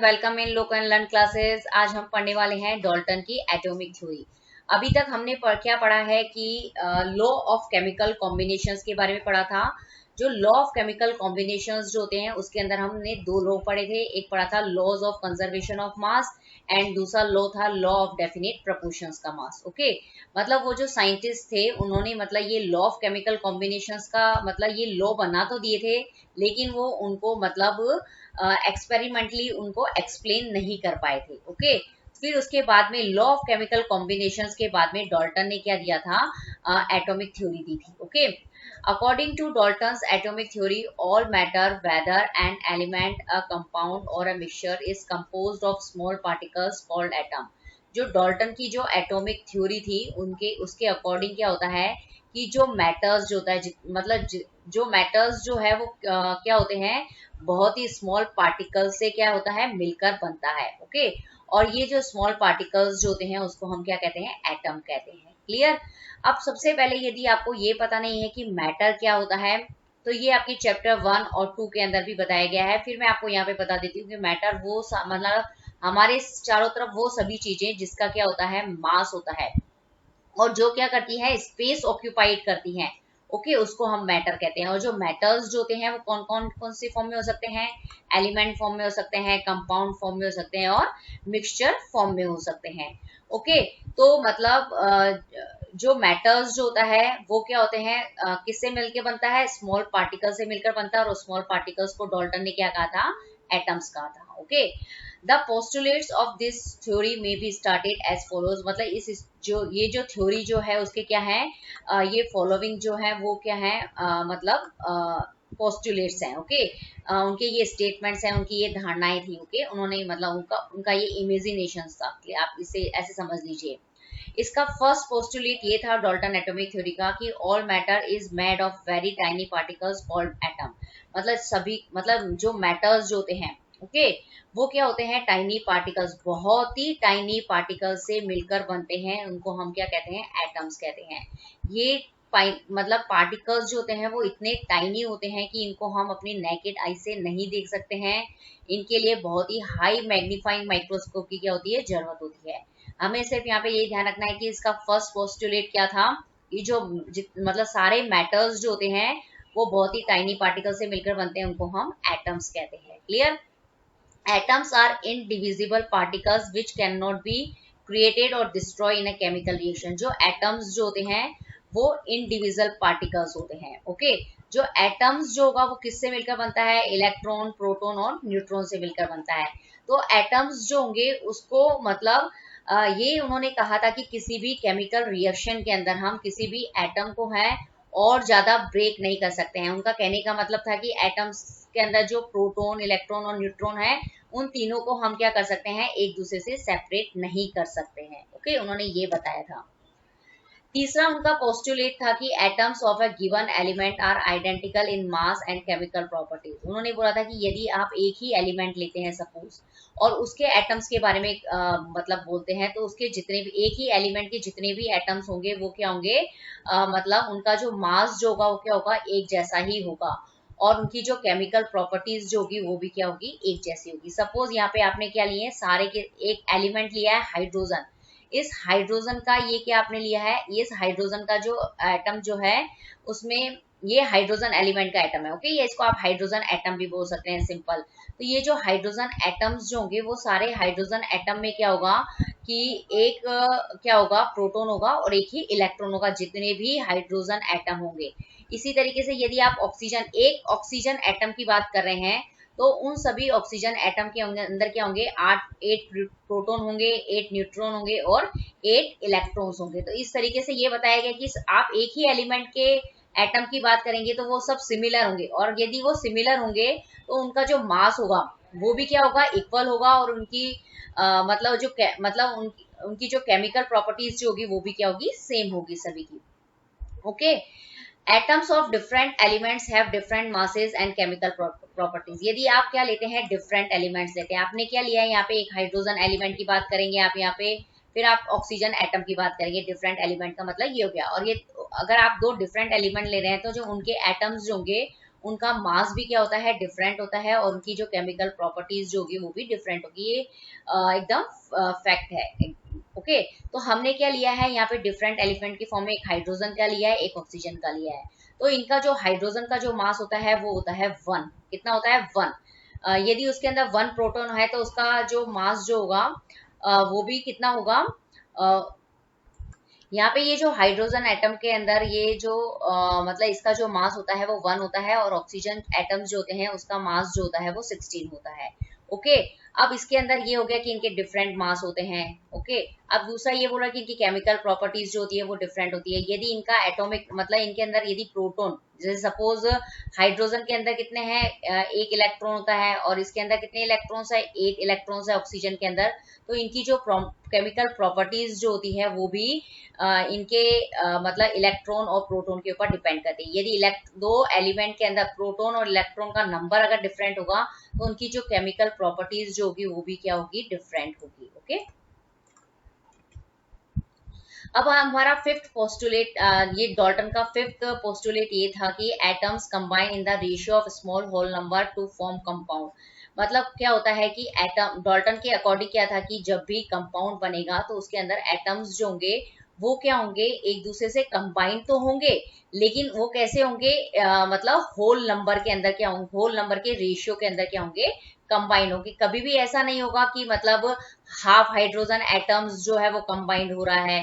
Welcome in look and learn classes. आज हम पढ़ने वाले हैं डाल्टन की एटॉमिक थ्योरी। अभी तक हमने क्या पढ़ा है कि लॉ ऑफ केमिकल कॉम्बिनेशंस के बारे में पढ़ा था। जो लॉ ऑफ केमिकल कॉम्बिनेशंस जो होते हैं उसके अंदर हमने दो लॉ पढ़े थे। एक पढ़ा था laws of conservation of mass and दूसरा लॉ था लॉ ऑफ डेफिनेट प्रोपोर्शंस का मास। ओके, मतलब वो जो साइंटिस्ट थे उन्होंने मतलब ये लॉ ऑफ केमिकल कॉम्बिनेशंस का मतलब ये लॉ बना तो दिए थे, लेकिन वो उनको मतलब एक्सपेरिमेंटली उनको एक्सप्लेन नहीं कर पाए थे। ओके, फिर उसके बाद में लॉ ऑफ केमिकल कॉम्बिनेशंस के बाद में डाल्टन ने क्या दिया था, एटॉमिक थ्योरी दी थी। Okay, according to Dalton's atomic theory all matter whether an element a compound और a mixture is composed of small particles called atom. जो डाल्टन की जो एटॉमिक थ्योरी थी उनके उसके अकॉर्डिंग क्या होता है कि जो मैटर्स जो होता है मतलब जो मैटर्स जो है वो क्या होते हैं, बहुत ही स्मॉल पार्टिकल से क्या होता है मिलकर बनता है। ओके, और ये जो स्मॉल पार्टिकल्स जो होते हैं उसको हम क्या कहते हैं, एटम कहते हैं। क्लियर। अब सबसे पहले यदि आपको ये पता नहीं है कि मैटर क्या होता है तो ये आपके चैप्टर 1 और 2 के अंदर भी बताया गया है। फिर मैं आपको यहाँ पे बता देती हूँ कि मैटर वो मतलब हमारे चारों तरफ वो सभी चीजें जिसका क्या होता है, मास होता है और जो क्या करती है, स्पेस ऑक्यूपाइड करती हैं। ओके, उसको हम मैटर कहते हैं। और जो मैटर्स जो होते हैं वो कौन से फॉर्म में हो सकते हैं, एलिमेंट फॉर्म में हो सकते हैं, कंपाउंड फॉर्म में हो सकते हैं और मिक्सचर फॉर्म में हो सकते हैं। ओके, तो मतलब जो मैटर्स जो होता है वो क्या होते हैं, किससे मिलकर बनता है, स्मॉल पार्टिकल से मिलकर बनता है। और स्मॉल पार्टिकल्स को डाल्टन ने क्या कहा था, एटम्स कहा था। Okay, the postulates of this theory में बी स्टार्टेड एज फॉलोज। मतलब इस ये जो थ्योरी जो है उसके क्या है, ये फॉलोइंग जो है वो क्या है, मतलब पोस्टुलेट्स हैं। ओके, उनके ये स्टेटमेंट्स हैं, उनकी ये धारणाएं थी। ओके, उन्होंने मतलब उनका ये इमेजिनेशन था। आप इसे ऐसे समझ लीजिए। इसका फर्स्ट पोस्टुलेट ये था डाल्टन एटॉमिक थ्योरी का कि all matter is made of very tiny particles called atom. मतलब सभी मतलब जो मैटर्स जो होते हैं, ओके, वो क्या होते हैं, टाइनी पार्टिकल्स, बहुत ही टाइनी पार्टिकल्स से मिलकर बनते हैं। उनको हम क्या कहते हैं, एटम्स कहते हैं। ये मतलब पार्टिकल्स जो होते हैं वो इतने टाइनी होते हैं कि इनको हम अपनी नेकेड आई से नहीं देख सकते हैं। इनके लिए बहुत ही हाई मैग्नीफाइंग माइक्रोस्कोप की क्या होती है, जरूरत होती है। हमें सिर्फ यहाँ पे ये ध्यान रखना है कि इसका फर्स्ट पोस्टुलेट क्या था, ये जो मतलब सारे मैटर्स जो होते हैं वो बहुत ही टाइनी पार्टिकल से मिलकर बनते हैं, उनको हम एटम्स कहते हैं। Clear. Atoms are indivisible particles which cannot be created or destroyed in a chemical reaction। जो atoms जो होते हैं वो indivisible particles होते हैं। ओके, जो atoms जो होगा वो किससे मिलकर बनता है, इलेक्ट्रॉन, प्रोटॉन और न्यूट्रॉन से मिलकर बनता है। तो atoms जो होंगे उसको मतलब ये उन्होंने कहा था कि किसी भी केमिकल रिएक्शन के अंदर हम किसी भी एटम को है और ज्यादा ब्रेक नहीं कर सकते हैं। उनका कहने का मतलब था कि एटम्स के अंदर जो प्रोटॉन, इलेक्ट्रॉन और न्यूट्रॉन है उन तीनों को हम क्या कर सकते हैं, एक दूसरे से सेपरेट नहीं कर सकते हैं। ओके, उन्होंने ये बताया था। तीसरा उनका पोस्टुलेट था कि atoms of a given element are identical in mass and chemical properties. उन्होंने बोला था कि यदि आप एक ही एलिमेंट लेते हैं सपोज और उसके एटम्स के बारे में मतलब बोलते हैं तो उसके जितने भी एक ही एलिमेंट के जितने भी एटम्स होंगे वो क्या होंगे, मतलब उनका जो मास जो होगा वो क्या होगा, एक जैसा ही होगा। और उनकी जो केमिकल प्रॉपर्टीज जो होगी वो भी क्या होगी, एक जैसी होगी। सपोज यहाँ पे आपने क्या लिए, सारे के एक एलिमेंट लिया है हाइड्रोजन। इस हाइड्रोजन का ये क्या आपने लिया है, ये इस हाइड्रोजन का जो एटम जो है उसमें ये हाइड्रोजन एलिमेंट का एटम है। ओके, ये इसको आप हाइड्रोजन एटम भी बोल सकते हैं, सिंपल। तो ये जो हाइड्रोजन एटम्स जो होंगे वो सारे हाइड्रोजन एटम में क्या होगा कि एक क्या होगा, प्रोटॉन होगा और एक ही इलेक्ट्रॉन होगा, जितने भी हाइड्रोजन एटम होंगे। इसी तरीके से यदि आप एक ऑक्सीजन एटम की बात कर रहे हैं तो उन सभी ऑक्सीजन एटम के अंदर क्या होंगे, 8 प्रोटॉन होंगे, 8 न्यूट्रॉन होंगे और 8 इलेक्ट्रॉन्स होंगे। तो इस तरीके से ये बताया गया कि आप एक ही एलिमेंट के एटम की बात करेंगे तो वो सब सिमिलर होंगे, और यदि वो सिमिलर होंगे तो उनका जो मास होगा वो भी क्या होगा, इक्वल होगा। और उनकी मतलब मतलब उनकी जो केमिकल प्रॉपर्टीज जो होगी वो भी क्या होगी, सेम होगी सभी की। Okay, atoms of different elements have different masses and chemical properties. यदि आप क्या लेते हैं, डिफरेंट एलिमेंट्स लेते हैं, आपने क्या लिया है यहाँ पे, एक हाइड्रोजन एलिमेंट की बात करेंगे आप यहाँ पे, फिर आप ऑक्सीजन एटम की बात करेंगे। डिफरेंट एलिमेंट का मतलब ये हो गया। और ये अगर आप दो डिफरेंट एलिमेंट ले रहे हैं तो जो उनके एटम्स जो होंगे उनका मास भी क्या होता है, डिफरेंट होता है, और उनकी जो केमिकल प्रॉपर्टीज जो होगी वो भी डिफरेंट होगी। ये एकदम फैक्ट है। ओके, तो हमने क्या लिया है यहाँ पे, डिफरेंट एलिमेंट के फॉर्म में एक हाइड्रोजन का लिया है, एक ऑक्सीजन का लिया है। तो इनका जो हाइड्रोजन का जो मास होता है वो होता है 1। कितना होता है, 1। यदि उसके अंदर 1 प्रोटॉन है तो उसका जो मास जो होगा वो भी कितना होगा। यहाँ पे ये जो हाइड्रोजन एटम के अंदर ये जो मतलब इसका जो मास होता है वो 1 होता है, और ऑक्सीजन एटम्स जो होते हैं उसका मास जो होता है वो 16 होता है। ओके, अब इसके अंदर ये हो गया कि इनके डिफरेंट मास होते हैं। ओके, अब दूसरा ये बोला कि इनकी केमिकल प्रॉपर्टीज जो होती है वो डिफरेंट होती है। यदि इनका एटॉमिक मतलब इनके अंदर यदि प्रोटॉन, जैसे सपोज हाइड्रोजन के अंदर कितने हैं, 1 इलेक्ट्रॉन होता है, और इसके अंदर कितने इलेक्ट्रॉन्स है, 8 इलेक्ट्रॉन्स है ऑक्सीजन के अंदर। तो इनकी जो केमिकल प्रॉपर्टीज जो होती है वो भी इनके मतलब इलेक्ट्रॉन और प्रोटॉन के ऊपर डिपेंड करती है। यदि दो एलिमेंट के अंदर प्रोटॉन और इलेक्ट्रॉन का नंबर अगर डिफरेंट होगा तो उनकी जो केमिकल प्रॉपर्टीज जो होगी वो भी क्या होगी, डिफरेंट होगी। ओके, अब हमारा फिफ्थ पोस्टुलेट, ये डॉल्टन का फिफ्थ पोस्टुलेट ये था कि atoms combine in the ratio of small whole number to form compound. मतलब क्या होता है कि एटम, डॉल्टन के अकॉर्डिंग क्या था कि जब भी कंपाउंड बनेगा तो उसके अंदर एटम्स जो होंगे वो क्या होंगे, एक दूसरे से कंबाइन तो होंगे, लेकिन वो कैसे होंगे, मतलब होल नंबर के अंदर क्या होंगे, होल नंबर के रेशियो के अंदर क्या होंगे, कंबाइन होंगे। कभी भी ऐसा नहीं होगा कि मतलब हाफ हाइड्रोजन एटम्स जो है वो कंबाइंड हो रहा है,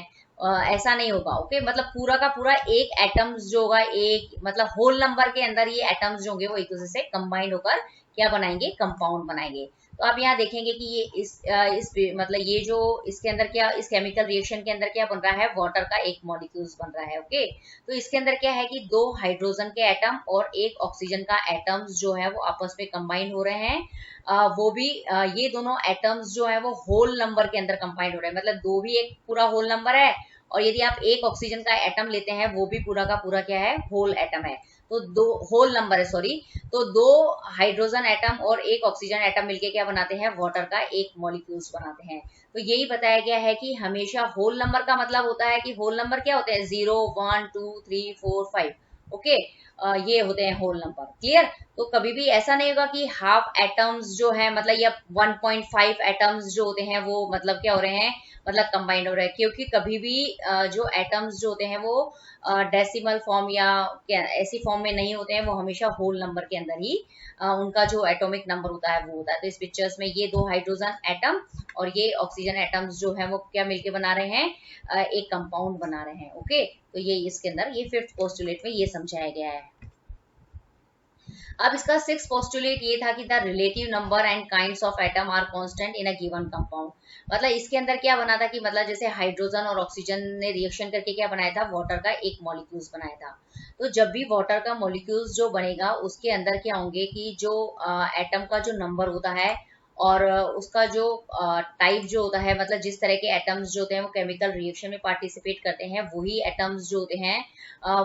ऐसा नहीं होगा। ओके, मतलब पूरा का पूरा एक एटम्स जो होगा, एक मतलब होल नंबर के अंदर ये एटम्स जो होंगे वो एक दूसरे से कंबाइंड होकर क्या बनाएंगे, कंपाउंड बनाएंगे। तो आप यहाँ देखेंगे कि ये इस मतलब ये जो इसके अंदर क्या, इस केमिकल रिएक्शन के अंदर क्या बन रहा है, वाटर का एक मॉलिक्यूल्स बन रहा है। ओके, तो इसके अंदर क्या है कि 2 हाइड्रोजन के एटम और एक ऑक्सीजन का एटम्स जो है वो आपस में कंबाइन हो रहे हैं। वो भी ये दोनों एटम्स जो है वो होल नंबर के अंदर कंबाइंड हो रहे हैं, मतलब दो भी एक पूरा होल नंबर है, और यदि आप एक ऑक्सीजन का एटम लेते हैं वो भी पूरा का पूरा क्या है, होल एटम है। तो दो होल नंबर है, सॉरी, तो 2 हाइड्रोजन एटम और एक ऑक्सीजन एटम मिलके क्या बनाते हैं, वाटर का एक मॉलिक्यूल्स बनाते हैं। तो यही बताया गया है कि हमेशा होल नंबर का मतलब होता है कि होल नंबर क्या होते हैं, 0 1 2 3 4 5। ओके, ये होते हैं होल नंबर। क्लियर, तो कभी भी ऐसा नहीं होगा कि हाफ एटम्स जो है मतलब या 1.5 एटम्स जो होते हैं वो मतलब क्या हो रहे हैं, मतलब कंबाइंड हो रहा है, क्योंकि कभी भी जो एटम्स जो होते हैं वो डेसिमल फॉर्म या ऐसी फॉर्म में नहीं होते हैं, वो हमेशा होल नंबर के अंदर ही उनका जो एटॉमिक नंबर होता है वो होता है। तो इस पिक्चर्स में ये 2 हाइड्रोजन एटम और ये ऑक्सीजन एटम्स जो है वो क्या मिलके बना रहे हैं, एक कंपाउंड बना रहे हैं। ओके, तो ये इसके अंदर ये फिफ्थ पोस्टुलेट में ये समझाया गया है। अब इसका 6th पोस्टुलेट ये था कि the relative number and kinds of atom are constant in a given compound. मतलब इसके अंदर क्या बना था कि मतलब जैसे हाइड्रोजन और ऑक्सीजन ने रिएक्शन करके क्या बनाया था, वाटर का एक मॉलिक्यूल्स बनाया था। तो जब भी वाटर का मॉलिक्यूल्स जो बनेगा उसके अंदर क्या होंगे कि जो एटम का जो नंबर होता है और उसका जो टाइप जो होता है, मतलब जिस तरह के एटम्स जो होते हैं वो केमिकल रिएक्शन में पार्टिसिपेट करते हैं, वही एटम्स जो होते हैं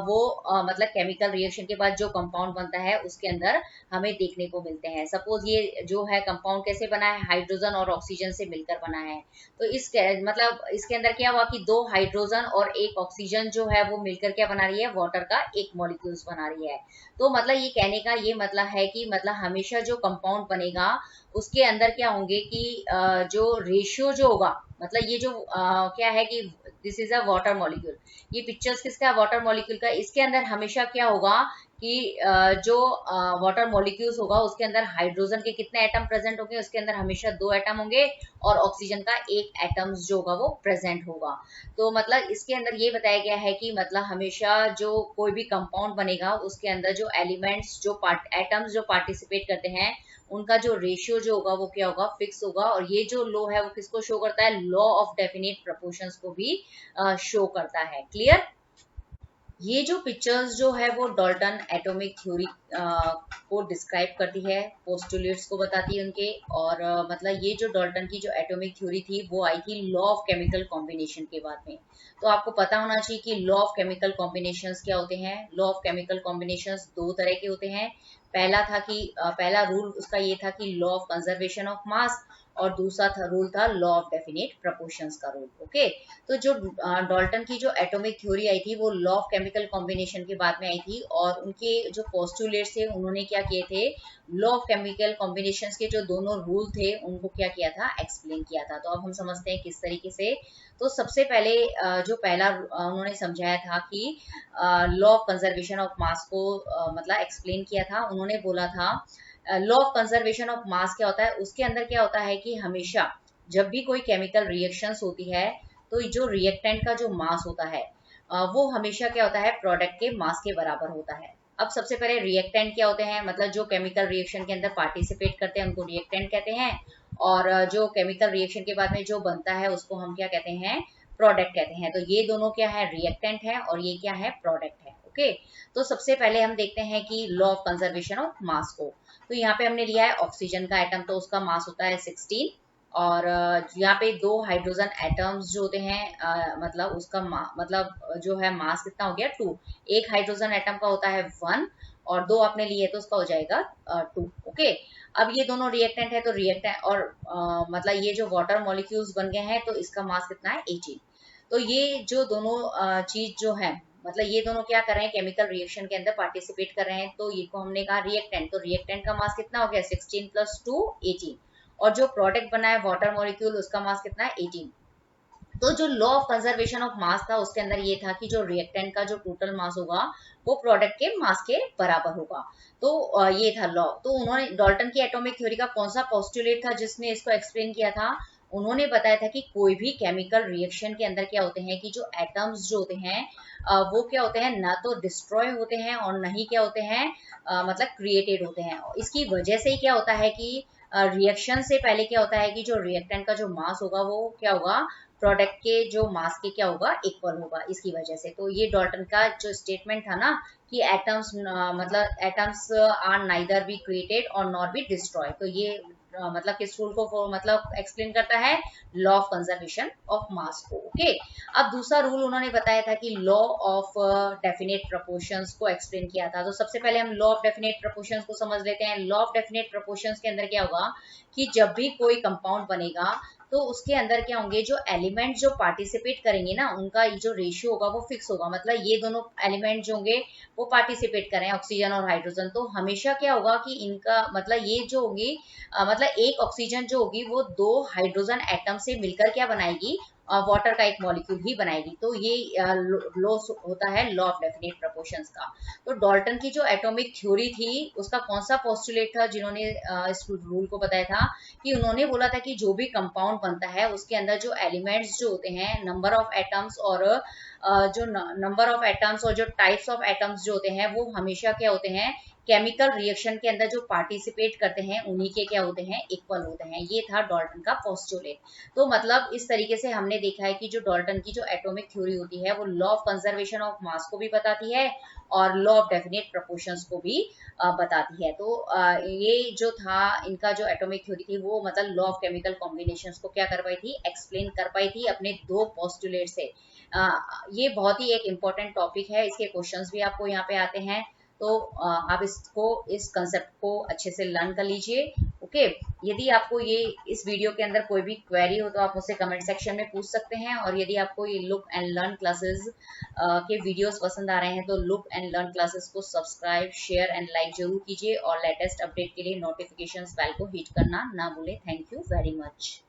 वो मतलब केमिकल रिएक्शन के बाद जो कंपाउंड बनता है उसके अंदर हमें देखने को मिलते हैं। सपोज ये जो है कंपाउंड कैसे बना है, हाइड्रोजन और ऑक्सीजन से मिलकर बना है। तो इस मतलब इसके अंदर क्या हुआ कि 2 हाइड्रोजन और एक ऑक्सीजन जो है वो मिलकर क्या बना रही है, वाटर का एक मॉलिक्यूल्स बना रही है। तो मतलब ये कहने का ये मतलब है कि मतलब हमेशा जो कंपाउंड बनेगा उसके अंदर क्या होंगे कि जो रेशियो जो होगा, मतलब ये जो क्या है कि this is a water molecule, ये पिक्चर्स किसका, वाटर मॉलिक्यूल का। इसके अंदर हमेशा क्या होगा कि जो वाटर मॉलिक्यूल्स होगा उसके अंदर हाइड्रोजन के कितने एटम प्रेजेंट होंगे, उसके अंदर हमेशा 2 एटम होंगे, और ऑक्सीजन का एक एटम्स जो होगा वो प्रेजेंट होगा। तो मतलब इसके अंदर ये बताया गया है कि मतलब हमेशा जो कोई भी कंपाउंड बनेगा उसके अंदर जो एलिमेंट्स जो एटम्स जो पार्टिसिपेट करते हैं उनका जो रेशियो जो होगा वो क्या होगा, फिक्स होगा। और ये जो लॉ है वो किसको शो करता है, लॉ ऑफ डेफिनेट प्रोपोर्शंस को भी शो करता है। क्लियर, ये जो पिक्चर्स जो है वो डाल्टन एटॉमिक थ्योरी को डिस्क्राइब करती है, पोस्टुलेट्स को बताती है उनके। और मतलब ये जो डाल्टन की जो एटॉमिक थ्योरी थी वो आई थी लॉ ऑफ केमिकल कॉम्बिनेशन के बाद में। तो आपको पता होना चाहिए कि लॉ ऑफ केमिकल कॉम्बिनेशंस क्या होते हैं। लॉ ऑफ केमिकल कॉम्बिनेशंस 2 तरह के होते हैं। पहला था कि पहला रूल उसका ये था कि लॉ ऑफ कंजर्वेशन ऑफ मास, और दूसरा था रूल था लॉ ऑफ डेफिनेट प्रोपोर्शंस का रूल। ओके, तो जो डाल्टन की जो एटॉमिक थ्योरी आई थी वो लॉ ऑफ केमिकल कॉम्बिनेशन के बाद में आई थी, और उनके जो पोस्टुलेट्स थे उन्होंने क्या किए थे, लॉ ऑफ केमिकल कॉम्बिनेशंस के जो दोनों रूल थे उनको क्या किया था, एक्सप्लेन किया था। तो अब हम समझते हैं किस तरीके से। तो सबसे पहले जो पहला उन्होंने समझाया था कि लॉ ऑफ कंजर्वेशन ऑफ मास को मतलब एक्सप्लेन किया था। उन्होंने बोला था लॉ ऑफ कंजर्वेशन ऑफ मास क्या होता है, उसके अंदर क्या होता है कि हमेशा जब भी कोई केमिकल रिएक्शंस होती है तो जो रिएक्टेंट का जो मास होता है वो हमेशा क्या होता है, प्रोडक्ट के मास के बराबर होता है। अब सबसे पहले रिएक्टेंट क्या होते हैं, मतलब जो केमिकल रिएक्शन के अंदर पार्टिसिपेट करते हैं उनको रिएक्टेंट कहते हैं, और जो केमिकल रिएक्शन के बाद में जो बनता है उसको हम क्या कहते हैं, प्रोडक्ट कहते हैं। तो ये दोनों क्या है, रिएक्टेंट है, और ये क्या है, प्रोडक्ट है। ओके, तो सबसे पहले हम देखते हैं कि लॉ ऑफ कंजर्वेशन ऑफ मास को। तो यहाँ पे हमने लिया है ऑक्सीजन का एटम, तो उसका मास होता है 16, और यहाँ पे 2 हाइड्रोजन एटम्स जो होते हैं मतलब उसका मतलब जो है मास कितना हो गया, 2। एक हाइड्रोजन एटम का होता है 1, और 2 आपने लिए तो उसका हो जाएगा 2। ओके, अब ये दोनों रिएक्टेंट है, तो रिएक्टेंट और मतलब ये जो वाटर मॉलिक्यूल्स बन गए हैं तो इसका मास कितना है, 18। तो ये जो दोनों चीज जो है, मतलब ये दोनों क्या कर रहे हैं, केमिकल रिएक्शन के अंदर पार्टिसिपेट कर रहे हैं, तो ये को हमने कहा रिएक्टेंट। तो रिएक्टेंट का मास कितना हो गया, 16 + 2 18, और जो प्रोडक्ट बना है वाटर मॉलिक्यूल उसका मास कितना है, 18। तो जो लॉ ऑफ कंजर्वेशन ऑफ मास था उसके अंदर ये था कि जो रिएक्टेंट का जो टोटल मास होगा वो प्रोडक्ट के मास के बराबर होगा। तो ये था लॉ। तो उन्होंने डाल्टन की एटॉमिक थ्योरी का कौन सा पोस्टुलेट था जिसने इसको एक्सप्लेन किया था, उन्होंने बताया था कि कोई भी केमिकल रिएक्शन के अंदर क्या होते हैं कि जो एटम्स जो होते हैं वो क्या होते हैं, ना तो डिस्ट्रॉय होते हैं और ना ही क्या होते हैं मतलब क्रिएटेड होते हैं। इसकी वजह से ही क्या होता है कि रिएक्शन से पहले क्या होता है कि जो रिएक्टेंट का जो मास होगा वो क्या होगा, प्रोडक्ट के जो मास के क्या होगा, इक्वल होगा, इसकी वजह से। तो ये डाल्टन का जो स्टेटमेंट था ना कि एटम्स मतलब atoms are neither be created और नॉट बी डिस्ट्रॉय, तो ये मतलब किस रूल को मतलब एक्सप्लेन करता है, लॉ ऑफ कंजर्वेशन ऑफ मास को। ओके, अब दूसरा रूल उन्होंने बताया था कि लॉ ऑफ डेफिनेट प्रोपोर्शंस को एक्सप्लेन किया था। तो सबसे पहले हम लॉ ऑफ डेफिनेट प्रोपोर्शंस को समझ लेते हैं। लॉ ऑफ डेफिनेट प्रोपोर्शंस के अंदर क्या होगा कि जब भी कोई कंपाउंड बनेगा तो उसके अंदर क्या होंगे, जो एलिमेंट जो पार्टिसिपेट करेंगे ना उनका जो रेशियो होगा वो फिक्स होगा। मतलब ये दोनों एलिमेंट जो होंगे वो पार्टिसिपेट करें, ऑक्सीजन और हाइड्रोजन, तो हमेशा क्या होगा कि इनका मतलब ये जो होगी मतलब एक ऑक्सीजन जो होगी वो 2 हाइड्रोजन एटम से मिलकर क्या बनाएगी, वाटर का एक मॉलिक्यूल ही बनाएगी। तो ये लॉ होता है लॉ ऑफ डेफिनेट प्रोपोर्शंस का। तो डाल्टन की जो एटॉमिक थ्योरी थी उसका कौन सा पोस्टुलेट था जिन्होंने इस रूल को बताया था, कि उन्होंने बोला था कि जो भी कंपाउंड बनता है उसके अंदर जो एलिमेंट्स जो होते हैं, नंबर ऑफ एटम्स और जो नंबर ऑफ एटम्स और जो टाइप्स ऑफ एटम्स जो होते हैं वो हमेशा क्या होते हैं, केमिकल रिएक्शन के अंदर जो पार्टिसिपेट करते हैं उन्हीं के क्या होते हैं, इक्वल होते हैं। ये था डाल्टन का पोस्टुलेट। तो मतलब इस तरीके से हमने देखा है कि जो डाल्टन की जो एटॉमिक थ्योरी होती है वो लॉ ऑफ कंजर्वेशन ऑफ मास को भी बताती है और लॉ ऑफ डेफिनेट प्रोपोर्शंस को भी बताती है। तो ये जो था इनका जो एटॉमिक थ्योरी थी वो मतलब लॉ ऑफ केमिकल कॉम्बिनेशंस को क्या कर पाई थी, एक्सप्लेन कर पाई थी अपने 2 पोस्टुलेट से। ये बहुत ही एक इम्पोर्टेंट टॉपिक है, इसके क्वेश्चंस भी आपको यहाँ पे आते हैं। तो आप इस कंसेप्ट को अच्छे से लर्न कर लीजिए। ओके, यदि आपको ये इस वीडियो के अंदर कोई भी क्वेरी हो तो आप मुझसे कमेंट सेक्शन में पूछ सकते हैं, और यदि आपको ये लुक एंड लर्न क्लासेस के वीडियोस पसंद आ रहे हैं तो लुक एंड लर्न क्लासेस को सब्सक्राइब, शेयर एंड लाइक जरूर कीजिए, और लेटेस्ट अपडेट के लिए नोटिफिकेशन बेल को हिट करना ना भूलें। Thank you very much.